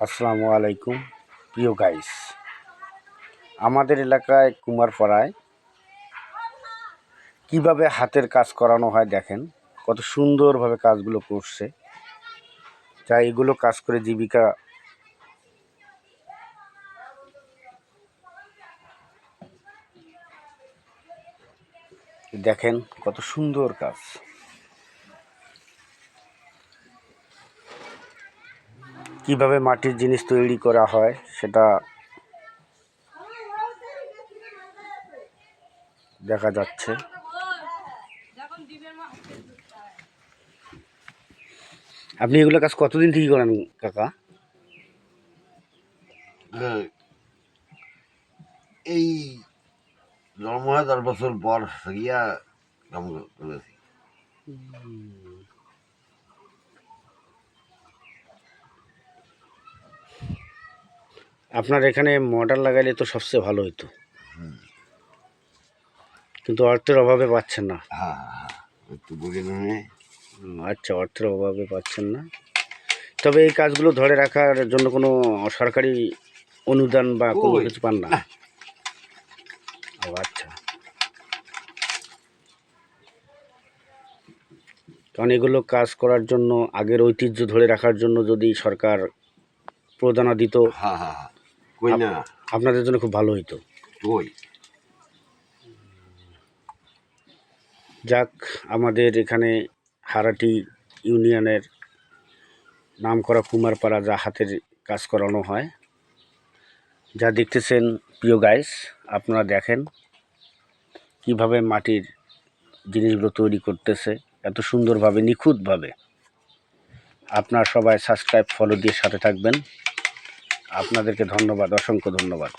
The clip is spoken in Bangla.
আসসালামু আলাইকুম প্রিয় গাইস, আমাদের এলাকায় কুমারপাড়ায় কিভাবে হাতের কাজ করানো হয় দেখেন, কত সুন্দরভাবে কাজগুলো করছে। যা এগুলো কাজ করে জীবিকা দেখেন, কত সুন্দর কাজ। কিভাবে মাটির জিনিস তৈরি করা হয় সেটা দেখা যাচ্ছে। আপনি এগুলো কাজ কতদিন থেকে করেন কাকা? এই জন্ম হয় 10 বছর পর গিয়া কাম করেছি। আপনার এখানে মোটর লাগাইলে তো সবচেয়ে ভালো হতো, কিন্তু অর্থের অভাবে পাচ্ছেন না। একটু বুঝে নেই। আচ্ছা, অর্থের অভাবে পাচ্ছেন না। তবে এই কাজগুলো ধরে রাখার জন্য কোনো সরকারি অনুদান বা কোনো কিছু পান না? ও আচ্ছা, কারণ এগুলো কাজ করার জন্য, আগের ঐতিহ্য ধরে রাখার জন্য যদি সরকার প্রদানা দিত, কই না আপনাদের জন্য খুব ভালো হইতো। কই যাক, আমাদের এখানে হারাটি ইউনিয়নের নামকরা কুমারপাড়া যা হাতের কাজ করানো হয়, যা দেখতেছেন প্রিয় গাইস, আপনারা দেখেন কিভাবে মাটির জিনিসগুলো তৈরি করতেছে এত সুন্দরভাবে, নিখুঁতভাবে। আপনারা সবাই সাবস্ক্রাইব, ফলো দিয়ে সাথে থাকবেন। আপনাদেরকে ধন্যবাদ, অসংখ্য ধন্যবাদ।